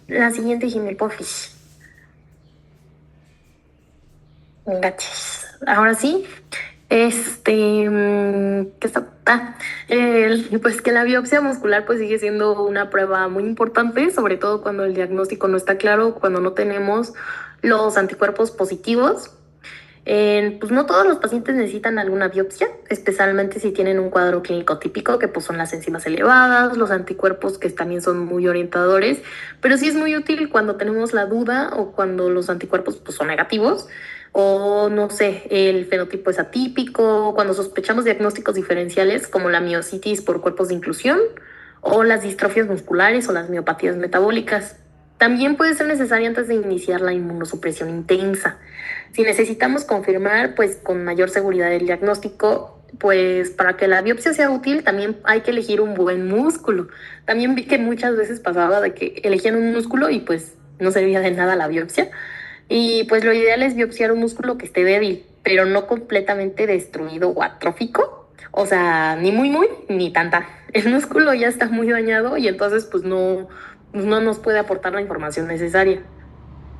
La siguiente, Jimmy, porfis. Gracias. Ahora sí, ¿qué está? Pues que la biopsia muscular pues sigue siendo una prueba muy importante, sobre todo cuando el diagnóstico no está claro, cuando no tenemos los anticuerpos positivos. Pues no todos los pacientes necesitan alguna biopsia, especialmente si tienen un cuadro clínico típico, que pues son las enzimas elevadas, los anticuerpos que también son muy orientadores, pero sí es muy útil cuando tenemos la duda o cuando los anticuerpos pues son negativos, o no sé, el fenotipo es atípico, cuando sospechamos diagnósticos diferenciales como la miositis por cuerpos de inclusión, o las distrofias musculares o las miopatías metabólicas. También puede ser necesaria antes de iniciar la inmunosupresión intensa. Si necesitamos confirmar, pues con mayor seguridad el diagnóstico, pues para que la biopsia sea útil también hay que elegir un buen músculo. También vi que muchas veces pasaba de que elegían un músculo y pues no servía de nada la biopsia. Y pues lo ideal es biopsiar un músculo que esté débil, pero no completamente destruido o atrófico. O sea, ni muy, muy, ni tanta. El músculo ya está muy dañado y entonces pues no nos puede aportar la información necesaria.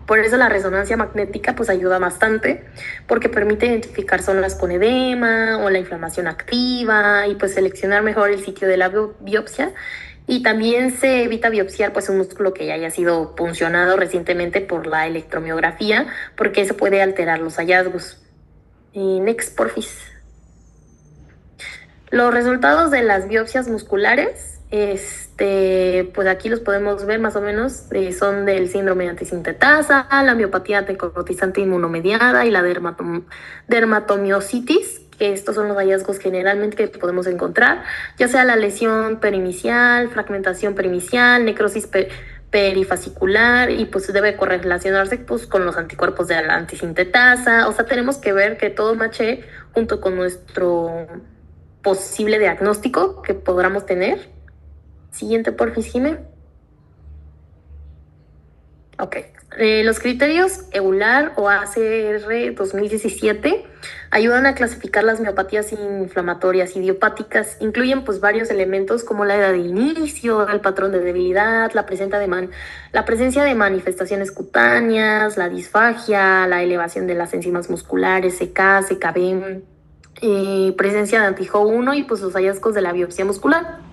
Por eso la resonancia magnética pues ayuda bastante porque permite identificar zonas con edema o la inflamación activa y pues seleccionar mejor el sitio de la biopsia, y también se evita biopsiar pues un músculo que ya haya sido puncionado recientemente por la electromiografía, porque eso puede alterar los hallazgos. Next, porfis. Los resultados de las biopsias musculares, pues aquí los podemos ver más o menos, son del síndrome de antisintetasa, la miopatía necrotizante inmunomediada y la dermatomiositis, que estos son los hallazgos generalmente que podemos encontrar, ya sea la lesión perimicial, fragmentación perimicial, necrosis perifascicular, y pues debe correlacionarse pues con los anticuerpos de la antisintetasa. O sea, tenemos que ver que todo mache junto con nuestro posible diagnóstico que podamos tener. Siguiente, porfis, Jime. Ok. Los criterios EULAR o ACR 2017 ayudan a clasificar las miopatías inflamatorias idiopáticas. Incluyen pues varios elementos como la edad de inicio, el patrón de debilidad, la presencia de manifestaciones cutáneas, la disfagia, la elevación de las enzimas musculares, CK, CKB, presencia de antijo 1 y pues los hallazgos de la biopsia muscular.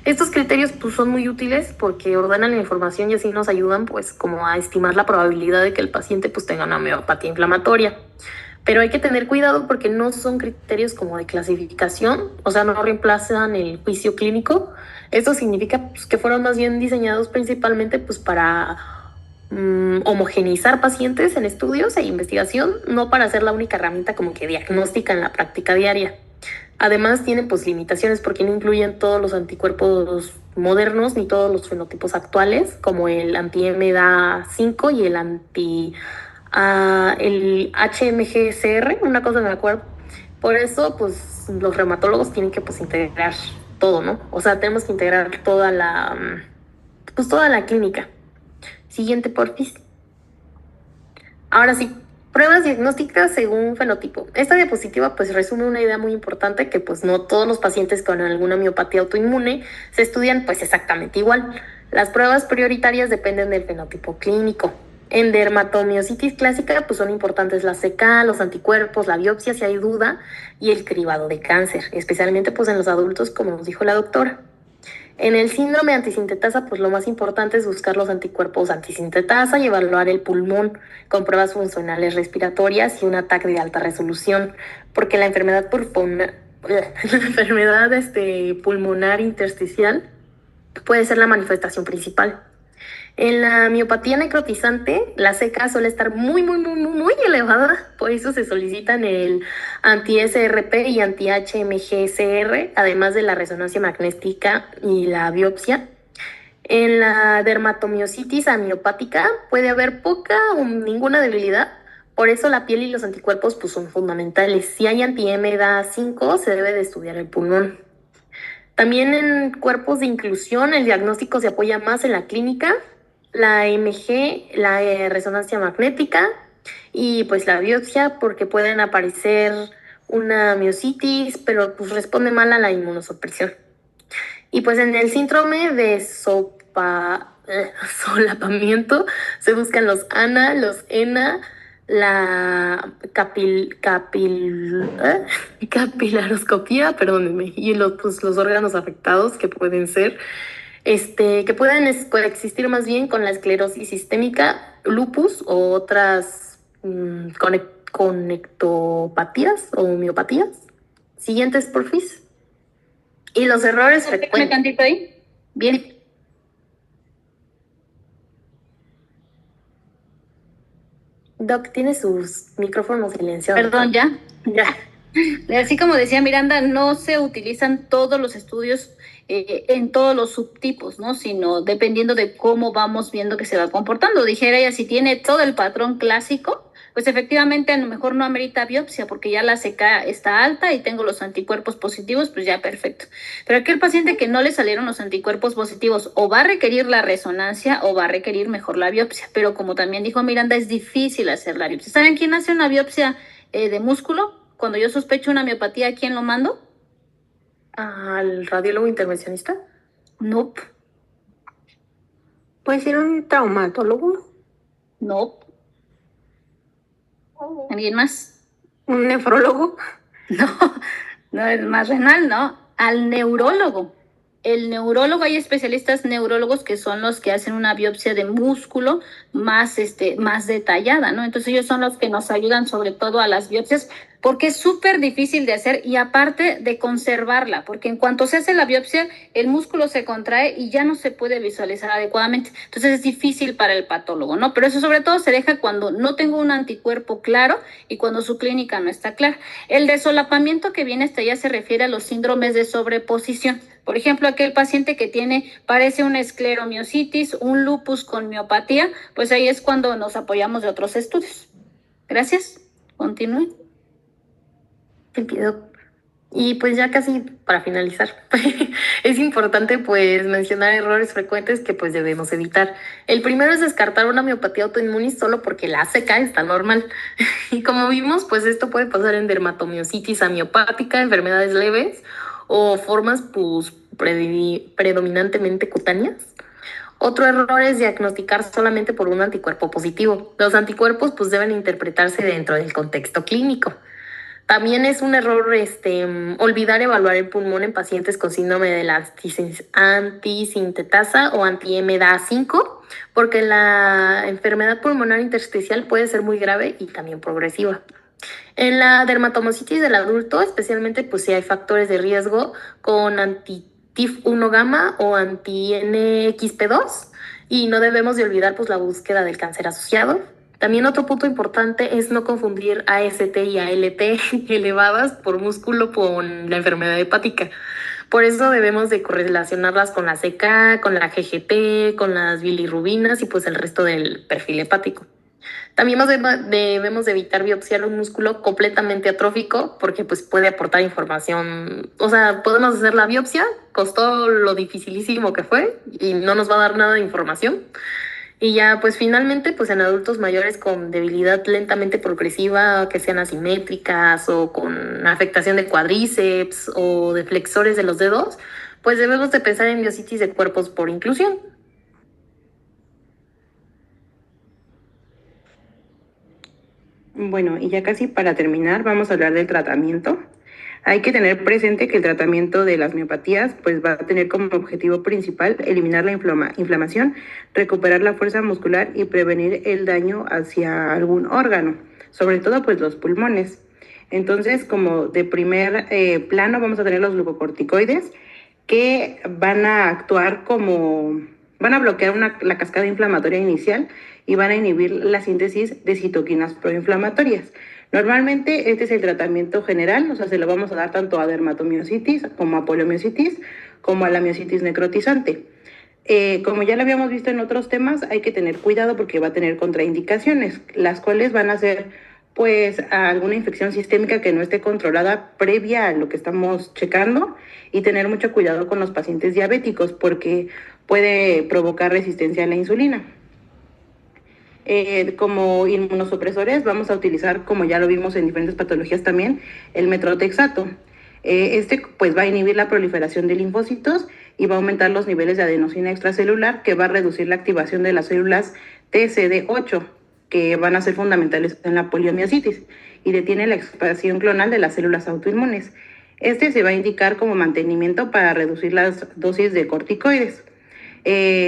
Estos criterios pues son muy útiles porque ordenan la información y así nos ayudan pues como a estimar la probabilidad de que el paciente pues tenga una miopatía inflamatoria. Pero hay que tener cuidado porque no son criterios como de clasificación, o sea, no reemplazan el juicio clínico. Esto significa pues, que fueron más bien diseñados principalmente pues para homogeneizar pacientes en estudios e investigación, no para ser la única herramienta como que diagnóstica en la práctica diaria. Además tienen pues limitaciones porque no incluyen todos los anticuerpos modernos ni todos los fenotipos actuales, como el anti-MDA5 y el HMGCR, una cosa me acuerdo. Por eso pues los reumatólogos tienen que pues integrar todo, ¿no? O sea, tenemos que integrar toda la clínica. Siguiente, porfis. Ahora sí, pruebas diagnósticas según fenotipo. Esta diapositiva pues resume una idea muy importante, que pues no todos los pacientes con alguna miopatía autoinmune se estudian pues exactamente igual. Las pruebas prioritarias dependen del fenotipo clínico. En dermatomiositis clásica pues son importantes la CK, los anticuerpos, la biopsia si hay duda y el cribado de cáncer, especialmente pues en los adultos, como nos dijo la doctora. En el síndrome antisintetasa, pues lo más importante es buscar los anticuerpos antisintetasa y evaluar el pulmón con pruebas funcionales respiratorias y un ataque de alta resolución, porque la enfermedad pulmonar intersticial puede ser la manifestación principal. En la miopatía necrotizante, la CK suele estar muy elevada, por eso se solicitan el anti-SRP y anti-HMGCR, además de la resonancia magnética y la biopsia. En la dermatomiositis amiopática puede haber poca o ninguna debilidad, por eso la piel y los anticuerpos pues, son fundamentales. Si hay anti-MDA5, se debe de estudiar el pulmón. También en cuerpos de inclusión, el diagnóstico se apoya más en la clínica, la MG, la resonancia magnética y pues la biopsia, porque pueden aparecer una miositis, pero pues responde mal a la inmunosupresión. Y pues en el síndrome de solapamiento, se buscan los ANA, los ENA, la capilaroscopía, perdónenme, y los órganos afectados que pueden ser, que pueden coexistir más bien con la esclerosis sistémica, lupus o otras conectopatías o miopatías. Siguientes, porfis. Y los errores frecuentes. Tantito ahí. Bien. Doc, tiene sus micrófonos silenciados. Perdón, ya. Así como decía Miranda, no se utilizan todos los estudios en todos los subtipos, ¿no? Sino dependiendo de cómo vamos viendo que se va comportando. Dijera ella, si tiene todo el patrón clásico, pues efectivamente a lo mejor no amerita biopsia porque ya la CK está alta y tengo los anticuerpos positivos, pues ya perfecto. Pero aquel paciente que no le salieron los anticuerpos positivos o va a requerir la resonancia o va a requerir mejor la biopsia. Pero como también dijo Miranda, es difícil hacer la biopsia. ¿Saben quién hace una biopsia de músculo? Cuando yo sospecho una miopatía, ¿a quién lo mando? ¿Al radiólogo intervencionista? Nope. ¿Puede ser un traumatólogo? Nope. ¿Alguien más? ¿Un nefrólogo? No es más renal, ¿no? Al neurólogo. El neurólogo, hay especialistas neurólogos que son los que hacen una biopsia de músculo más detallada, ¿no? Entonces ellos son los que nos ayudan sobre todo a las biopsias porque es súper difícil de hacer y aparte de conservarla, porque en cuanto se hace la biopsia, el músculo se contrae y ya no se puede visualizar adecuadamente. Entonces es difícil para el patólogo, ¿no? Pero eso sobre todo se deja cuando no tengo un anticuerpo claro y cuando su clínica no está clara. El desolapamiento que viene hasta allá se refiere a los síndromes de sobreposición. Por ejemplo, aquel paciente que parece una escleromiositis, un lupus con miopatía, pues ahí es cuando nos apoyamos de otros estudios. Gracias. Continúen. Y pues ya casi para finalizar, es importante pues mencionar errores frecuentes que pues debemos evitar. El primero es descartar una miopatía autoinmune solo porque la ACK está normal. Y como vimos, pues esto puede pasar en dermatomiositis amiopática, enfermedades leves o formas pues predominantemente cutáneas. Otro error es diagnosticar solamente por un anticuerpo positivo. Los anticuerpos pues deben interpretarse dentro del contexto clínico. También es un error olvidar evaluar el pulmón en pacientes con síndrome de la antisintetasa o anti-MDA5, porque la enfermedad pulmonar intersticial puede ser muy grave y también progresiva. En la dermatomositis del adulto, especialmente pues si hay factores de riesgo con anti-TIF1 gamma o anti-NXP2, y no debemos de olvidar pues la búsqueda del cáncer asociado. También otro punto importante es no confundir AST y ALT elevadas por músculo con la enfermedad hepática. Por eso debemos de correlacionarlas con la CK, con la GGT, con las bilirrubinas y pues el resto del perfil hepático. También debemos de evitar biopsiar un músculo completamente atrófico porque pues puede aportar información. O sea, podemos hacer la biopsia, costó lo dificilísimo que fue y no nos va a dar nada de información. Y ya, pues finalmente, pues en adultos mayores con debilidad lentamente progresiva, que sean asimétricas o con afectación de cuádriceps o de flexores de los dedos, pues debemos de pensar en biocitis de cuerpos por inclusión. Bueno, y ya casi para terminar, vamos a hablar del tratamiento. Hay que tener presente que el tratamiento de las miopatías pues va a tener como objetivo principal eliminar la inflamación, recuperar la fuerza muscular y prevenir el daño hacia algún órgano, sobre todo pues los pulmones. Entonces, como de primer plano vamos a tener los glucocorticoides que van a actuar van a bloquear la cascada inflamatoria inicial y van a inhibir la síntesis de citoquinas proinflamatorias. Normalmente este es el tratamiento general, o sea, se lo vamos a dar tanto a dermatomiositis como a poliomiositis, como a la miositis necrotizante. Como ya lo habíamos visto en otros temas, hay que tener cuidado porque va a tener contraindicaciones, las cuales van a ser pues a alguna infección sistémica que no esté controlada previa a lo que estamos checando y tener mucho cuidado con los pacientes diabéticos porque puede provocar resistencia a la insulina. Como inmunosupresores vamos a utilizar, como ya lo vimos en diferentes patologías también, el metrotexato. Pues va a inhibir la proliferación de linfocitos y va a aumentar los niveles de adenosina extracelular, que va a reducir la activación de las células TCD8, que van a ser fundamentales en la poliomielitis, y detiene la expansión clonal de las células autoinmunes. Este se va a indicar como mantenimiento para reducir las dosis de corticoides.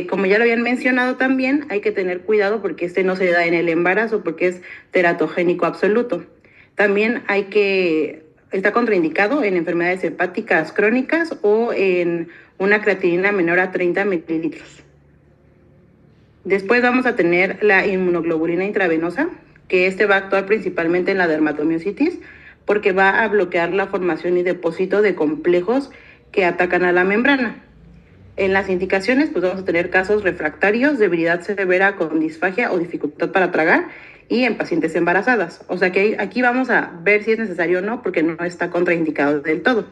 Como ya lo habían mencionado también, hay que tener cuidado porque este no se da en el embarazo porque es teratogénico absoluto. También está contraindicado en enfermedades hepáticas crónicas o en una creatinina menor a 30 mililitros. Después vamos a tener la inmunoglobulina intravenosa, que va a actuar principalmente en la dermatomiositis porque va a bloquear la formación y depósito de complejos que atacan a la membrana. En las indicaciones, pues vamos a tener casos refractarios, debilidad severa con disfagia o dificultad para tragar y en pacientes embarazadas. O sea que aquí vamos a ver si es necesario o no porque no está contraindicado del todo.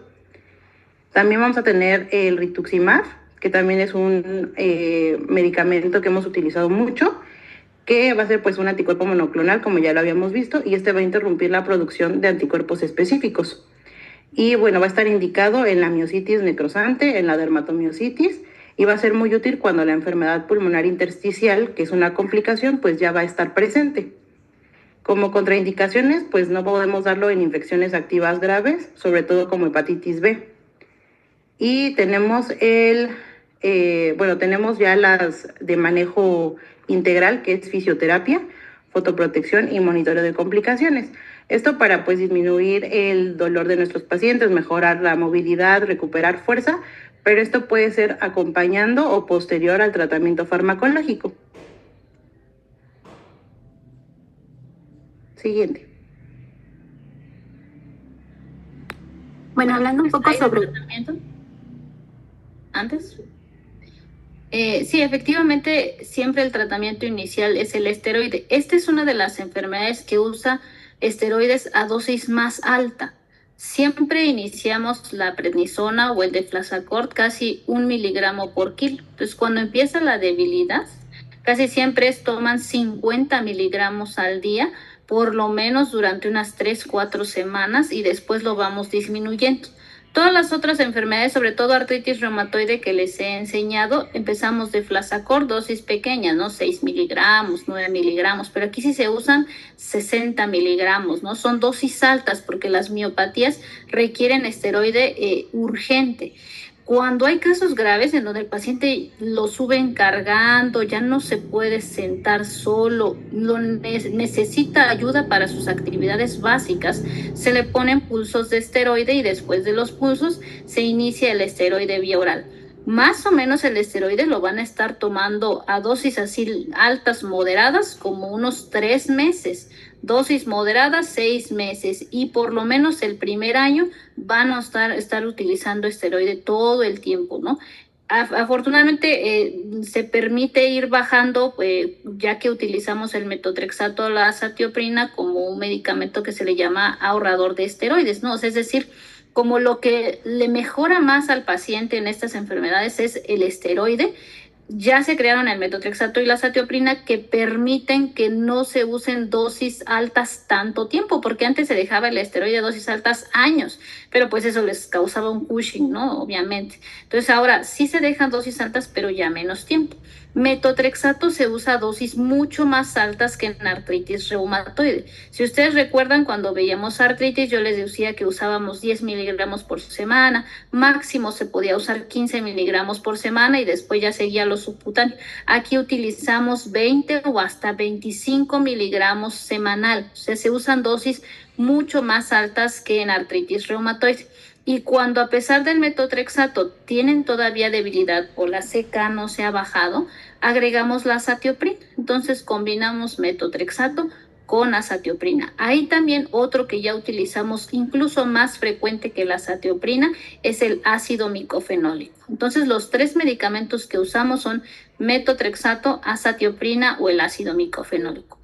También vamos a tener el rituximab, que también es un medicamento que hemos utilizado mucho, que va a ser pues un anticuerpo monoclonal, como ya lo habíamos visto, y va a interrumpir la producción de anticuerpos específicos. Y bueno, va a estar indicado en la miositis necrosante, en la dermatomiositis, y va a ser muy útil cuando la enfermedad pulmonar intersticial, que es una complicación, pues ya va a estar presente. Como contraindicaciones, pues no podemos darlo en infecciones activas graves, sobre todo como hepatitis B. Y tenemos tenemos ya las de manejo integral, que es fisioterapia, fotoprotección y monitoreo de complicaciones. Esto para pues disminuir el dolor de nuestros pacientes, mejorar la movilidad, recuperar fuerza, pero esto puede ser acompañando o posterior al tratamiento farmacológico. Siguiente. Bueno, hablando un poco sobre el tratamiento. ¿Antes? Sí, efectivamente, siempre el tratamiento inicial es el esteroide. Esta es una de las enfermedades que usa esteroides a dosis más alta. Siempre iniciamos la prednisona o el deflazacort casi 1 miligramo por kilo. Entonces, cuando empieza la debilidad, casi siempre toman 50 miligramos al día, por lo menos durante unas 3-4 semanas, y después lo vamos disminuyendo. Todas las otras enfermedades, sobre todo artritis reumatoide que les he enseñado, empezamos de Deflazacort, dosis pequeñas, ¿no? 6 miligramos, 9 miligramos, pero aquí sí se usan 60 miligramos, ¿no? Son dosis altas porque las miopatías requieren esteroide urgente. Cuando hay casos graves en donde el paciente lo suben cargando, ya no se puede sentar solo, necesita ayuda para sus actividades básicas, se le ponen pulsos de esteroide y después de los pulsos se inicia el esteroide vía oral. Más o menos el esteroide lo van a estar tomando a dosis así altas, moderadas, como unos 3 meses. Dosis moderadas, 6 meses, y por lo menos el primer año van a estar utilizando esteroide todo el tiempo, ¿no? Afortunadamente se permite ir bajando, ya que utilizamos el metotrexato o la azatioprina como un medicamento que se le llama ahorrador de esteroides, ¿no? O sea, es decir, como lo que le mejora más al paciente en estas enfermedades es el esteroide. Ya se crearon el metotrexato y la azatioprina que permiten que no se usen dosis altas tanto tiempo, porque antes se dejaba el esteroide a dosis altas años, pero pues eso les causaba un Cushing, ¿no? Obviamente. Entonces ahora sí se dejan dosis altas, pero ya menos tiempo. Metotrexato se usa a dosis mucho más altas que en artritis reumatoide. Si ustedes recuerdan, cuando veíamos artritis, yo les decía que usábamos 10 miligramos por semana, máximo se podía usar 15 miligramos por semana y después ya seguía lo subcutáneo. Aquí utilizamos 20 o hasta 25 miligramos semanal, o sea, se usan dosis mucho más altas que en artritis reumatoide. Y cuando a pesar del metotrexato tienen todavía debilidad o la CK no se ha bajado, agregamos la azatioprina. Entonces combinamos metotrexato con azatioprina. Ahí también otro que ya utilizamos incluso más frecuente que la azatioprina es el ácido micofenólico. Entonces los 3 medicamentos que usamos son metotrexato, azatioprina o el ácido micofenólico.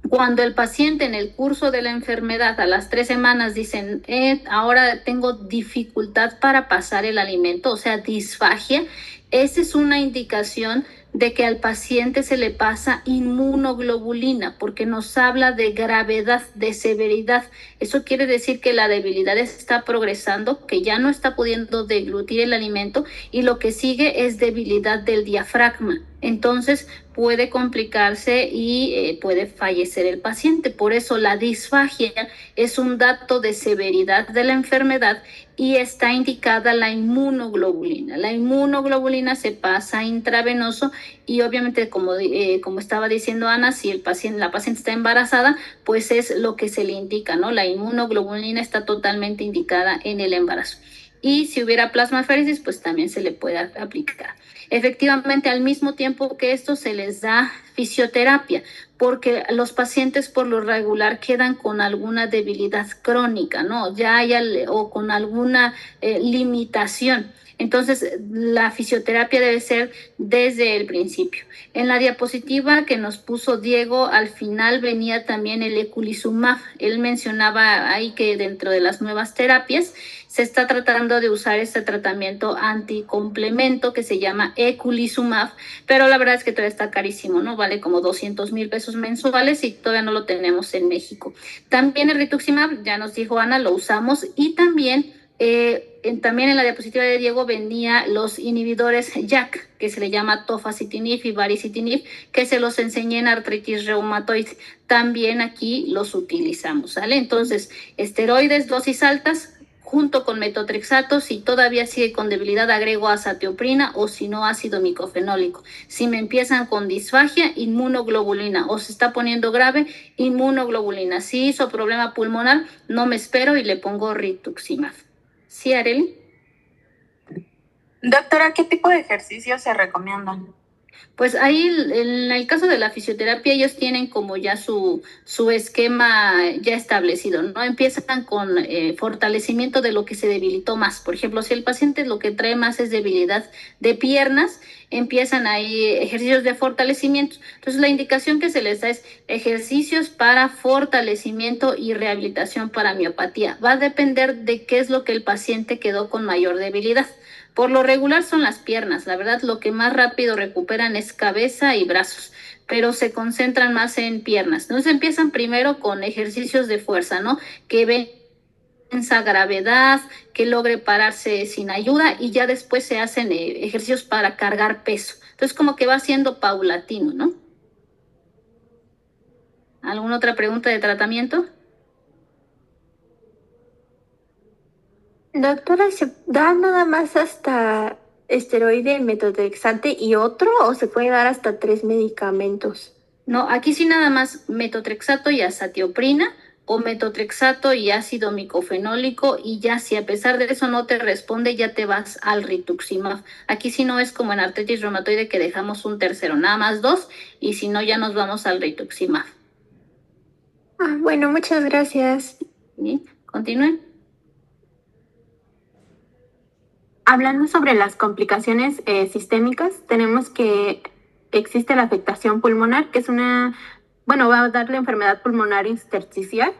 Cuando el paciente en el curso de la enfermedad a las 3 semanas dicen, ahora tengo dificultad para pasar el alimento, o sea, disfagia, esa es una indicación de que al paciente se le pasa inmunoglobulina, porque nos habla de gravedad, de severidad. Eso quiere decir que la debilidad está progresando, que ya no está pudiendo deglutir el alimento y lo que sigue es debilidad del diafragma. Entonces puede complicarse y puede fallecer el paciente. Por eso la disfagia es un dato de severidad de la enfermedad y está indicada la inmunoglobulina. La inmunoglobulina se pasa intravenoso y obviamente como estaba diciendo Ana, si la paciente está embarazada, pues es lo que se le indica, ¿no? La inmunoglobulina está totalmente indicada en el embarazo. Y si hubiera plasmaféresis, pues también se le puede aplicar. Efectivamente, al mismo tiempo que esto se les da fisioterapia, porque los pacientes por lo regular quedan con alguna debilidad crónica, ¿no? O con alguna limitación. Entonces, la fisioterapia debe ser desde el principio. En la diapositiva que nos puso Diego, al final venía también el eculizumab. Él mencionaba ahí que dentro de las nuevas terapias se está tratando de usar este tratamiento anticomplemento que se llama eculizumab, pero la verdad es que todavía está carísimo, ¿no? Vale como 200,000 pesos mensuales y todavía no lo tenemos en México. También el rituximab, ya nos dijo Ana, lo usamos y también en la diapositiva de Diego venía los inhibidores JAK, que se le llama tofacitinib y baricitinib, que se los enseñé en artritis reumatoide. También aquí los utilizamos, ¿sale? Entonces, esteroides, dosis altas, junto con metotrexato. Si todavía sigue con debilidad, agrego azatioprina o si no, ácido micofenólico. Si me empiezan con disfagia, inmunoglobulina, o se está poniendo grave, inmunoglobulina. Si hizo problema pulmonar, no me espero y le pongo rituximab. ¿Sí, Arely? Doctora, ¿qué tipo de ejercicios se recomiendan? Pues ahí en el caso de la fisioterapia ellos tienen como ya su esquema ya establecido, ¿no? Empiezan con fortalecimiento de lo que se debilitó más. Por ejemplo, si el paciente lo que trae más es debilidad de piernas, empiezan ahí ejercicios de fortalecimiento. Entonces la indicación que se les da es ejercicios para fortalecimiento y rehabilitación para miopatía. Va a depender de qué es lo que el paciente quedó con mayor debilidad. Por lo regular son las piernas, la verdad lo que más rápido recuperan es cabeza y brazos, pero se concentran más en piernas. Entonces empiezan primero con ejercicios de fuerza, ¿no? Que venza gravedad, que logre pararse sin ayuda y ya después se hacen ejercicios para cargar peso. Entonces como que va siendo paulatino, ¿no? ¿Alguna otra pregunta de tratamiento? Doctora, ¿se da nada más hasta esteroide, metotrexate y otro o se puede dar hasta 3 medicamentos? No, aquí sí nada más metotrexato y azatioprina o metotrexato y ácido micofenólico y ya si a pesar de eso no te responde ya te vas al rituximab. Aquí sí no es como en artritis reumatoide que dejamos un tercero, nada más 2 y si no ya nos vamos al rituximab. Bueno, muchas gracias. ¿Sí? Continúen. Hablando sobre las complicaciones sistémicas, tenemos que existe la afectación pulmonar, que es va a dar la enfermedad pulmonar intersticial,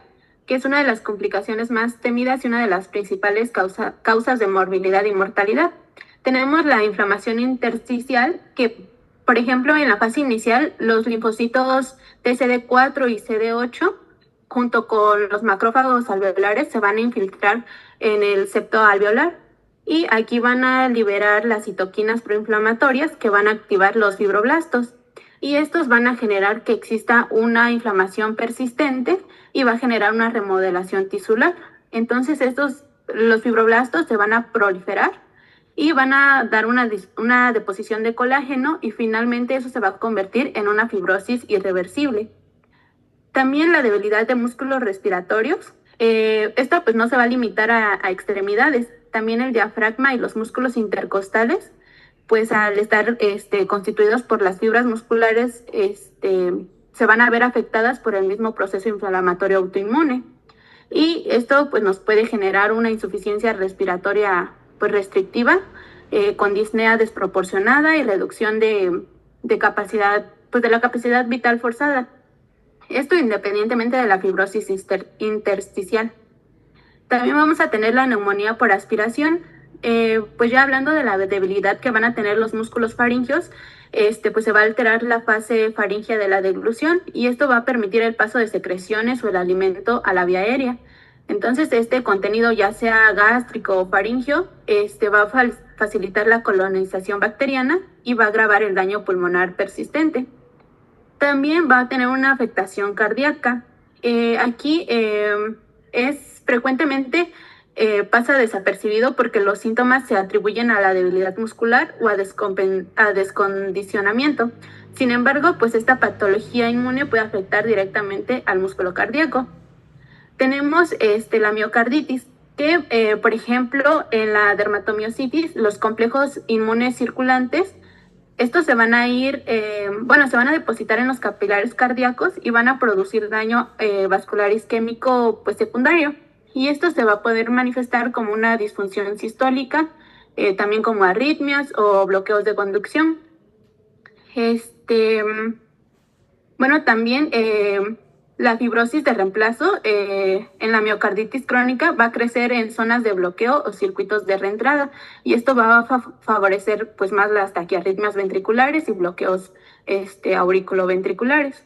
que es una de las complicaciones más temidas y una de las principales causas de morbilidad y mortalidad. Tenemos la inflamación intersticial, que, por ejemplo, en la fase inicial, los linfocitos TCD4 y CD8, junto con los macrófagos alveolares, se van a infiltrar en el septo alveolar. Y aquí van a liberar las citoquinas proinflamatorias que van a activar los fibroblastos. Y estos van a generar que exista una inflamación persistente y va a generar una remodelación tisular. Entonces los fibroblastos se van a proliferar y van a dar una deposición de colágeno y finalmente eso se va a convertir en una fibrosis irreversible. También la debilidad de músculos respiratorios. Esto pues no se va a limitar a extremidades. También el diafragma y los músculos intercostales, pues al estar constituidos por las fibras musculares, se van a ver afectadas por el mismo proceso inflamatorio autoinmune. Y esto pues nos puede generar una insuficiencia respiratoria pues restrictiva, con disnea desproporcionada y reducción de capacidad, pues de la capacidad vital forzada. Esto independientemente de la fibrosis intersticial. También vamos a tener la neumonía por aspiración, pues ya hablando de la debilidad que van a tener los músculos faringios, pues se va a alterar la fase faríngea de la deglución y esto va a permitir el paso de secreciones o el alimento a la vía aérea. Entonces, este contenido, ya sea gástrico o faríngeo, va a facilitar la colonización bacteriana y va a agravar el daño pulmonar persistente. También va a tener una afectación cardíaca. Aquí es frecuentemente pasa desapercibido porque los síntomas se atribuyen a la debilidad muscular o a descondicionamiento. Sin embargo, pues esta patología inmune puede afectar directamente al músculo cardíaco. Tenemos la miocarditis, que por ejemplo en la dermatomiositis, los complejos inmunes circulantes, estos se van a se van a depositar en los capilares cardíacos y van a producir daño vascular isquémico pues secundario. Y esto se va a poder manifestar como una disfunción sistólica, también como arritmias o bloqueos de conducción. También la fibrosis de reemplazo en la miocarditis crónica va a crecer en zonas de bloqueo o circuitos de reentrada y esto va a favorecer pues más las taquiarritmias ventriculares y bloqueos auriculoventriculares.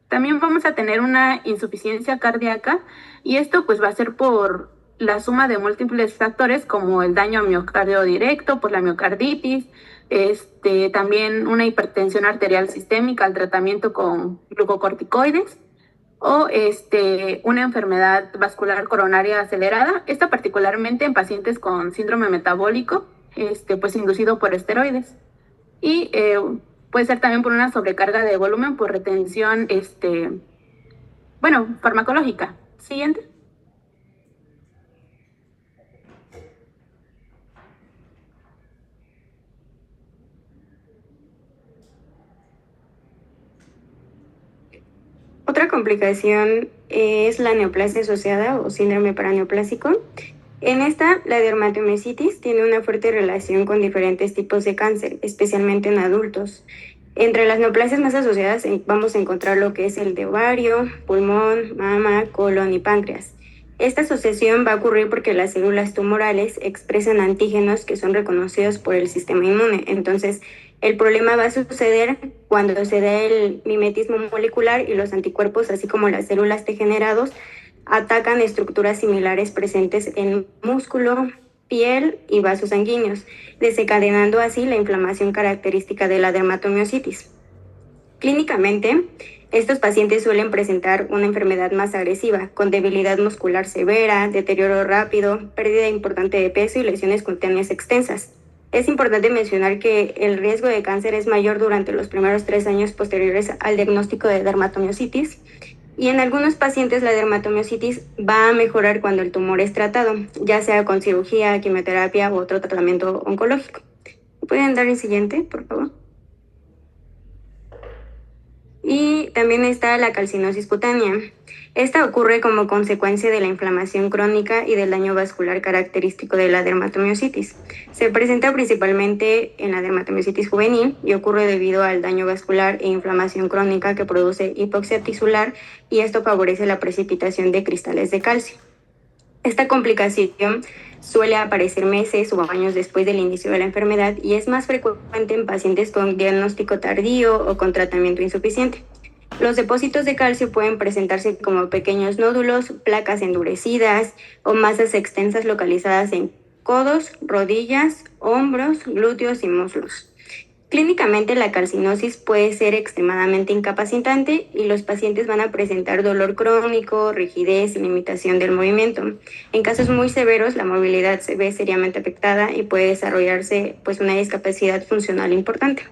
También vamos a tener una insuficiencia cardíaca y esto pues va a ser por la suma de múltiples factores como el daño a miocardio directo por la miocarditis, también una hipertensión arterial sistémica al tratamiento con glucocorticoides o una enfermedad vascular coronaria acelerada, esta particularmente en pacientes con síndrome metabólico, pues inducido por esteroides. Y puede ser también por una sobrecarga de volumen por retención, farmacológica. Siguiente. Otra complicación es la neoplasia asociada o síndrome paraneoplásico. En esta, la dermatomiositis tiene una fuerte relación con diferentes tipos de cáncer, especialmente en adultos. Entre las neoplasias más asociadas vamos a encontrar lo que es el de ovario, pulmón, mama, colon y páncreas. Esta asociación va a ocurrir porque las células tumorales expresan antígenos que son reconocidos por el sistema inmune. Entonces, el problema va a suceder cuando se da el mimetismo molecular y los anticuerpos, así como las células T generados, atacan estructuras similares presentes en músculo, piel y vasos sanguíneos, desencadenando así la inflamación característica de la dermatomiositis. Clínicamente, estos pacientes suelen presentar una enfermedad más agresiva, con debilidad muscular severa, deterioro rápido, pérdida importante de peso y lesiones cutáneas extensas. Es importante mencionar que el riesgo de cáncer es mayor durante los primeros 3 años posteriores al diagnóstico de dermatomiositis y en algunos pacientes la dermatomiositis va a mejorar cuando el tumor es tratado, ya sea con cirugía, quimioterapia u otro tratamiento oncológico. ¿Pueden dar el siguiente, por favor? Y también está la calcinosis cutánea. Esta ocurre como consecuencia de la inflamación crónica y del daño vascular característico de la dermatomiositis. Se presenta principalmente en la dermatomiositis juvenil y ocurre debido al daño vascular e inflamación crónica que produce hipoxia tisular y esto favorece la precipitación de cristales de calcio. Esta complicación suele aparecer meses o años después del inicio de la enfermedad y es más frecuente en pacientes con diagnóstico tardío o con tratamiento insuficiente. Los depósitos de calcio pueden presentarse como pequeños nódulos, placas endurecidas o masas extensas localizadas en codos, rodillas, hombros, glúteos y muslos. Clínicamente, la calcinosis puede ser extremadamente incapacitante y los pacientes van a presentar dolor crónico, rigidez y limitación del movimiento. En casos muy severos, la movilidad se ve seriamente afectada y puede desarrollarse una discapacidad funcional importante.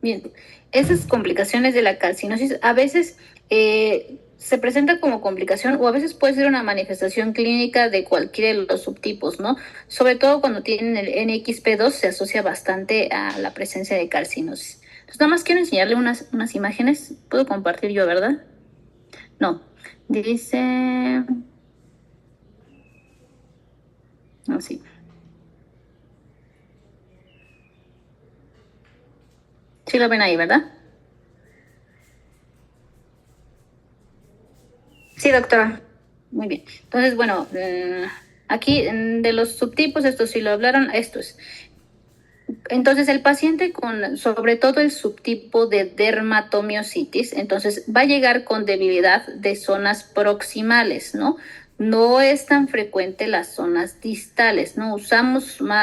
Bien, esas complicaciones de la calcinosis a veces se presenta como complicación o a veces puede ser una manifestación clínica de cualquiera de los subtipos, ¿no? Sobre todo cuando tienen el NXP2 se asocia bastante a la presencia de calcinosis. Entonces nada más quiero enseñarle unas imágenes. Puedo compartir yo, ¿verdad? No. Dice... Así. Sí lo ven ahí, ¿verdad? Sí, doctora. Muy bien. Entonces, bueno, Aquí de los subtipos, esto sí lo hablaron, esto es. Entonces el paciente con sobre todo el subtipo de dermatomiositis, entonces va a llegar con debilidad de zonas proximales, ¿no? No es tan frecuente las zonas distales, ¿no?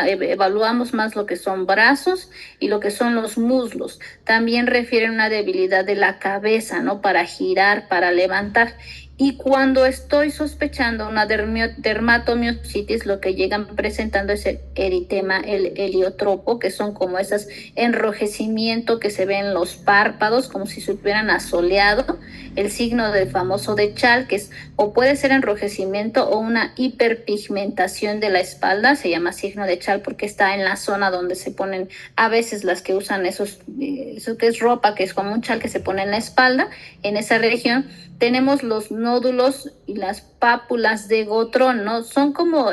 Evaluamos más lo que son brazos y lo que son los muslos. También refieren una debilidad de la cabeza, ¿no? Para girar, para levantar. Y cuando estoy sospechando una dermatomiositis, lo que llegan presentando es el eritema, el heliotropo, que son como esos enrojecimiento que se ven en los párpados, como si se hubieran asoleado, el signo del famoso de Chal, que es o puede ser enrojecimiento o una hiperpigmentación de la espalda, se llama signo de Chal porque está en la zona donde se ponen a veces las que usan eso que es ropa, que es como un chal que se pone en la espalda, en esa región. Tenemos los nódulos y las pápulas de Gotrón, ¿no? Son como,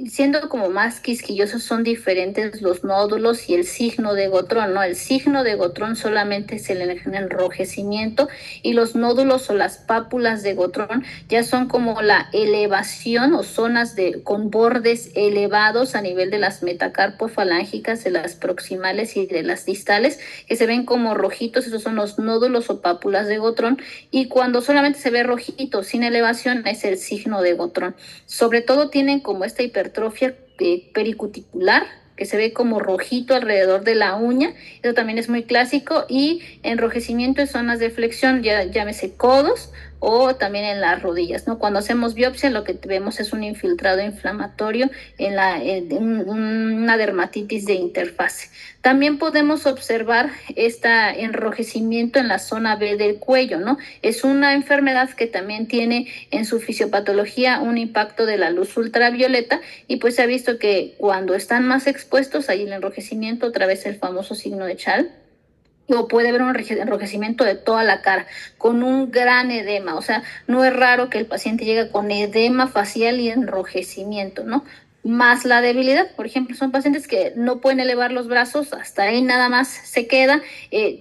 siendo como más quisquillosos, son diferentes los nódulos y el signo de Gotrón, ¿no? El signo de Gotrón solamente es el enrojecimiento y los nódulos o las pápulas de Gotrón ya son como la elevación o zonas con bordes elevados a nivel de las metacarpofalángicas, de las proximales y de las distales, que se ven como rojitos, esos son los nódulos o pápulas de Gotrón, y cuando solamente se ve rojito, sin elevación, es el signo de Gotrón. Sobre todo tienen como esta hipertrofia pericuticular, que se ve como rojito alrededor de la uña, eso también es muy clásico, y enrojecimiento en zonas de flexión, llámese codos, o también en las rodillas, ¿no? Cuando hacemos biopsia, lo que vemos es un infiltrado inflamatorio en una dermatitis de interfase. También podemos observar este enrojecimiento en la zona B del cuello, ¿no? Es una enfermedad que también tiene en su fisiopatología un impacto de la luz ultravioleta, y pues se ha visto que cuando están más expuestos, hay el enrojecimiento, otra vez el famoso signo de Chal, o puede haber un enrojecimiento de toda la cara con un gran edema. O sea, no es raro que el paciente llegue con edema facial y enrojecimiento, ¿no? Más la debilidad, por ejemplo, son pacientes que no pueden elevar los brazos, hasta ahí nada más se queda,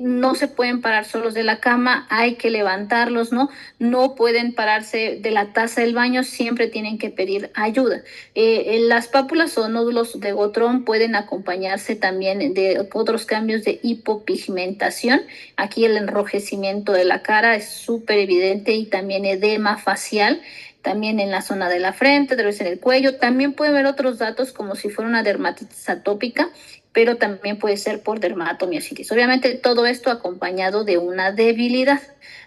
no se pueden parar solos de la cama, hay que levantarlos, ¿no? No pueden pararse de la taza del baño, siempre tienen que pedir ayuda. Las pápulas o nódulos de Gotrón pueden acompañarse también de otros cambios de hipopigmentación. Aquí el enrojecimiento de la cara es súper evidente, y también edema facial, también en la zona de la frente, tal vez en el cuello. También puede haber otros datos como si fuera una dermatitis atópica, pero también puede ser por dermatomiositis. Obviamente todo esto acompañado de una debilidad.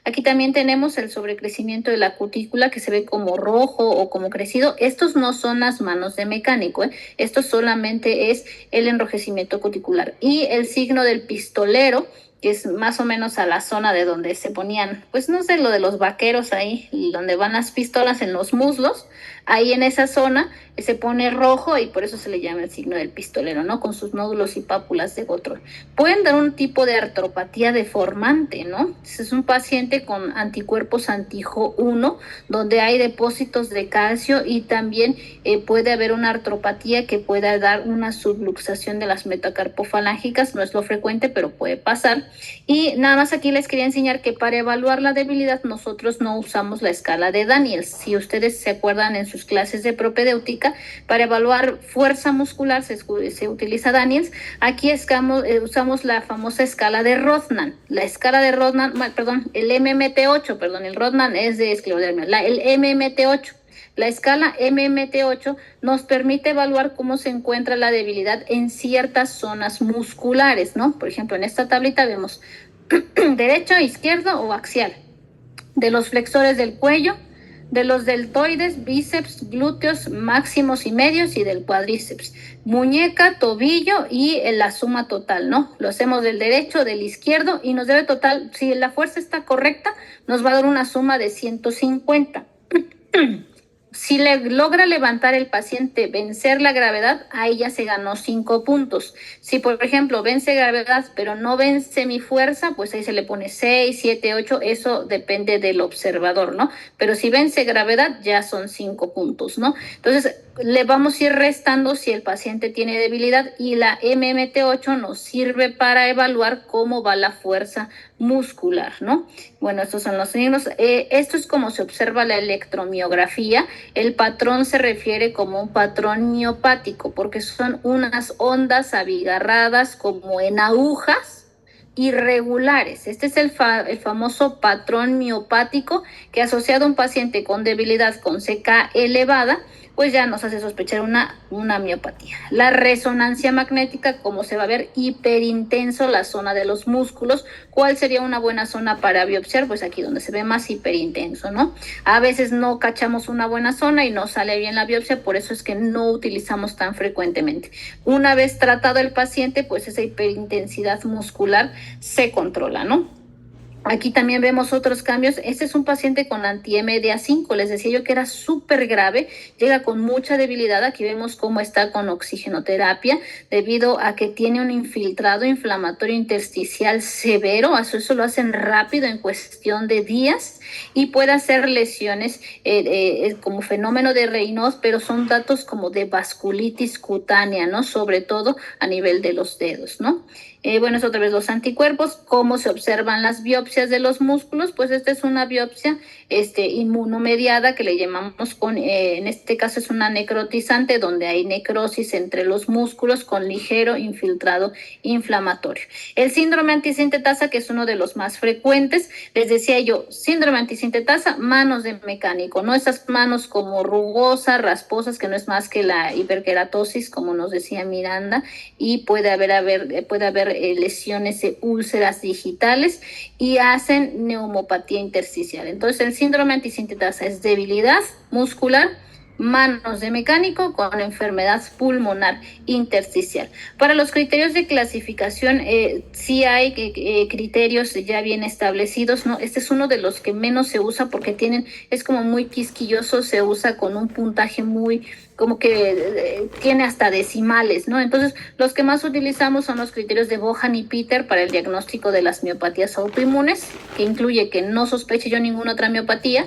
Aquí también tenemos el sobrecrecimiento de la cutícula, que se ve como rojo o como crecido. Estos no son las manos de mecánico, esto solamente es el enrojecimiento cuticular. Y el signo del pistolero, que es más o menos a la zona de donde se ponían, pues no sé, lo de los vaqueros ahí, donde van las pistolas en los muslos, ahí en esa zona se pone rojo, y por eso se le llama el signo del pistolero, ¿no? Con sus nódulos y pápulas de Gotrón. Pueden dar un tipo de artropatía deformante, ¿no? Es un paciente con anticuerpos anti-Jo1, donde hay depósitos de calcio, y también puede haber una artropatía que pueda dar una subluxación de las metacarpofalángicas. No es lo frecuente, pero puede pasar. Y nada más aquí les quería enseñar que para evaluar la debilidad nosotros no usamos la escala de Daniels. Si ustedes se acuerdan en sus clases de propedéutica, para evaluar fuerza muscular se utiliza Daniels. Aquí usamos la famosa escala de Rothman. La escala de Rothman, el MMT8, el Rothman es de esclerodermia, el MMT8. La escala MMT8 nos permite evaluar cómo se encuentra la debilidad en ciertas zonas musculares, ¿no? Por ejemplo, en esta tablita vemos derecho, izquierdo o axial, de los flexores del cuello, de los deltoides, bíceps, glúteos máximos y medios, y del cuádriceps, muñeca, tobillo, y la suma total, ¿no? Lo hacemos del derecho, del izquierdo, y nos debe total, si la fuerza está correcta, nos va a dar una suma de 150. Si logra levantar el paciente, vencer la gravedad, ahí ya se ganó 5 puntos. Si, por ejemplo, vence gravedad, pero no vence mi fuerza, pues ahí se le pone 6, 7, 8, eso depende del observador, ¿no? Pero si vence gravedad, ya son 5 puntos, ¿no? Entonces, le vamos a ir restando si el paciente tiene debilidad, y la MMT8 nos sirve para evaluar cómo va la fuerza muscular, ¿no? Bueno, estos son los signos. Esto es como se observa la electromiografía. El patrón se refiere como un patrón miopático porque son unas ondas abigarradas como en agujas irregulares. Este es el famoso patrón miopático que, asociado a un paciente con debilidad con CK elevada, pues ya nos hace sospechar una miopatía. La resonancia magnética, como se va a ver hiperintenso la zona de los músculos. ¿Cuál sería una buena zona para biopsiar? Pues aquí donde se ve más hiperintenso, ¿no? A veces no cachamos una buena zona y no sale bien la biopsia, por eso es que no utilizamos tan frecuentemente. Una vez tratado el paciente, pues esa hiperintensidad muscular se controla, ¿no? Aquí también vemos otros cambios. Este es un paciente con anti-MDA5. Les decía yo que era súper grave. Llega con mucha debilidad. Aquí vemos cómo está con oxigenoterapia debido a que tiene un infiltrado inflamatorio intersticial severo. Eso lo hacen rápido, en cuestión de días, y puede hacer lesiones como fenómeno de Raynaud, pero son datos como de vasculitis cutánea, ¿no? Sobre todo a nivel de los dedos, ¿no? Bueno, es otra vez los anticuerpos. ¿Cómo se observan las biopsias de los músculos? Pues esta es una biopsia inmunomediada que le llamamos en este caso es una necrotizante, donde hay necrosis entre los músculos con ligero infiltrado inflamatorio. El síndrome antisintetasa, que es uno de los más frecuentes, les decía yo, síndrome antisintetasa, manos de mecánico, ¿no? Esas manos como rugosas, rasposas, que no es más que la hiperkeratosis, como nos decía Miranda, y puede haber lesiones de úlceras digitales y hacen neumopatía intersticial. Entonces, el síndrome antisintetasa es debilidad muscular, manos de mecánico con enfermedad pulmonar intersticial. Para los criterios de clasificación, sí hay criterios ya bien establecidos, ¿no? Este es uno de los que menos se usa porque es como muy quisquilloso, se usa con un puntaje muy como que tiene hasta decimales, ¿no? Entonces, los que más utilizamos son los criterios de Bohan y Peter para el diagnóstico de las miopatías autoinmunes, que incluye que no sospeche yo ninguna otra miopatía,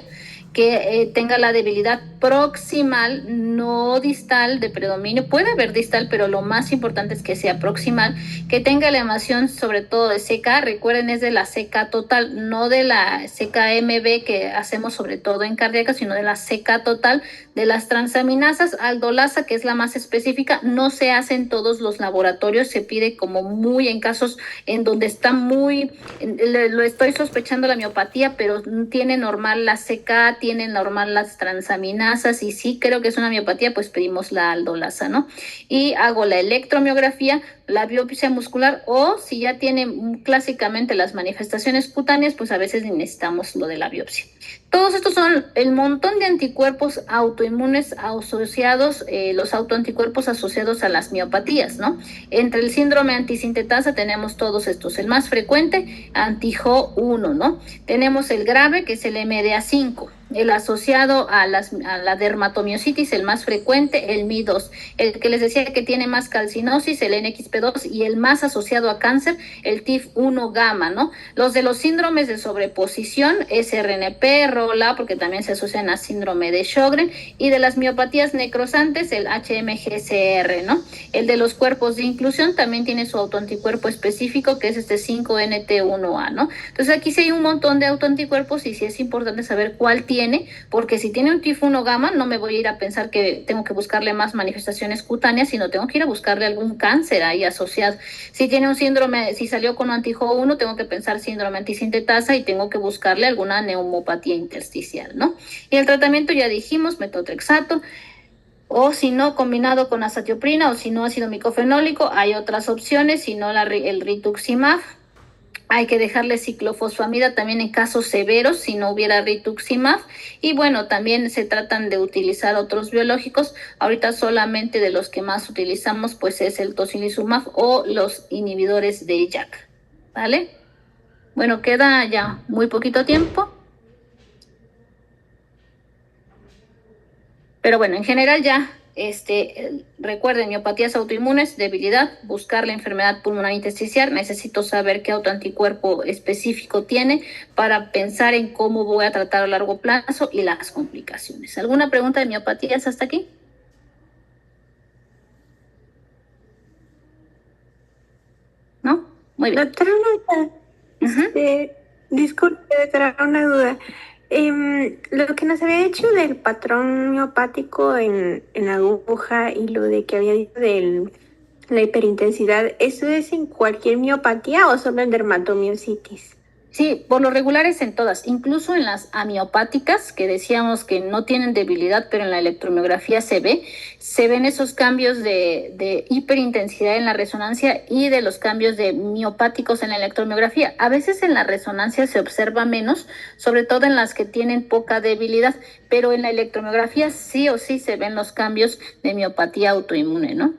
que tenga la debilidad proximal, no distal de predominio. Puede haber distal, pero lo más importante es que sea proximal, que tenga elevación sobre todo de CK. Recuerden, es de la CK total, no de la CKMB que hacemos sobre todo en cardíaca, sino de la CK total. De las transaminasas, aldolasa, que es la más específica, no se hace en todos los laboratorios, se pide como muy en casos en donde está lo estoy sospechando la miopatía, pero tiene normal la CK, tienen normal las transaminasas, y sí creo que es una miopatía, pues pedimos la aldolasa, ¿no? Y hago la electromiografía, la biopsia muscular, o si ya tiene clásicamente las manifestaciones cutáneas, pues a veces necesitamos lo de la biopsia. Todos estos son el montón de anticuerpos autoinmunes asociados, los autoanticuerpos asociados a las miopatías, ¿no? Entre el síndrome antisintetasa tenemos todos estos. El más frecuente, anti-Jo1, ¿no? Tenemos el grave, que es el MDA5. El asociado a la dermatomiositis, el más frecuente, el Mi2. El que les decía que tiene más calcinosis, el NXP2, y el más asociado a cáncer, el TIF1 gamma, ¿no? Los de los síndromes de sobreposición, SRNP, ROLA, porque también se asocian a síndrome de Sjögren, y de las miopatías necrosantes, el HMGCR, ¿no? El de los cuerpos de inclusión también tiene su autoanticuerpo específico, que es este 5NT1A, ¿no? Entonces aquí sí hay un montón de autoanticuerpos, y sí es importante saber cuál tiene, porque si tiene un TIF1 gamma, no me voy a ir a pensar que tengo que buscarle más manifestaciones cutáneas, sino tengo que ir a buscarle algún cáncer ahí asociado. Si tiene un síndrome, si salió con anti-Jo1, tengo que pensar síndrome antisintetasa y tengo que buscarle alguna neumopatía intersticial, ¿no? Y el tratamiento ya dijimos, metotrexato, o si no, combinado con azatioprina, o si no, ácido micofenólico. Hay otras opciones, si no, el rituximab. Hay que dejarle ciclofosfamida también en casos severos, si no hubiera rituximab. Y bueno, también se tratan de utilizar otros biológicos. Ahorita solamente de los que más utilizamos, pues es el tocilizumab o los inhibidores de JAK, ¿vale? Bueno, queda ya muy poquito tiempo. Pero bueno, en general ya, recuerden, miopatías autoinmunes, debilidad, buscar la enfermedad pulmonar intersticial. Necesito saber qué autoanticuerpo específico tiene para pensar en cómo voy a tratar a largo plazo y las complicaciones. ¿Alguna pregunta de miopatías hasta aquí? Muy bien. Doctora, disculpe, doctora, una duda. Lo que nos había dicho del patrón miopático en la aguja y lo de que había dicho de la hiperintensidad, ¿eso es en cualquier miopatía o solo en dermatomiositis? Sí, por lo regular es en todas, incluso en las amiopáticas, que decíamos que no tienen debilidad, pero en la electromiografía se ven esos cambios de hiperintensidad en la resonancia y de los cambios de miopáticos en la electromiografía. A veces en la resonancia se observa menos, sobre todo en las que tienen poca debilidad, pero en la electromiografía sí o sí se ven los cambios de miopatía autoinmune, ¿no?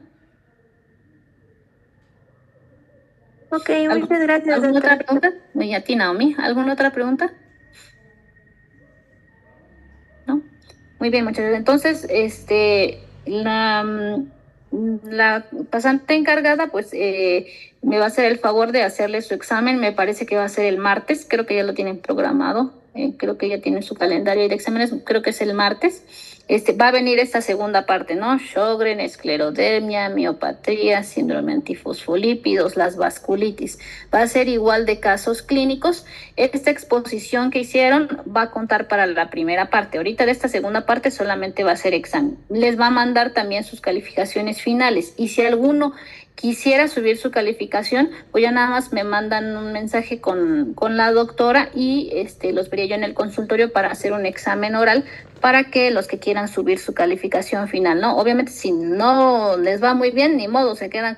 Ok, muchas gracias. ¿Alguna otra pregunta? Y a ti, Naomi, ¿alguna otra pregunta? ¿No? Muy bien, muchas gracias. Entonces, la pasante encargada, pues, me va a hacer el favor de hacerle su examen. Me parece que va a ser el martes. Creo que ya lo tienen programado. Creo que ya tienen su calendario de exámenes. Creo que es el martes. Va a venir esta segunda parte, ¿no? Sjögren, esclerodermia, miopatía, síndrome antifosfolípidos, las vasculitis. Va a ser igual de casos clínicos. Esta exposición que hicieron va a contar para la primera parte. Ahorita de esta segunda parte solamente va a ser examen. Les va a mandar también sus calificaciones finales. Y si alguno quisiera subir su calificación, pues ya nada más me mandan un mensaje con la doctora y los vería yo en el consultorio para hacer un examen oral para que los que quieran subir su calificación final, ¿no? Obviamente si no les va muy bien, ni modo, se quedan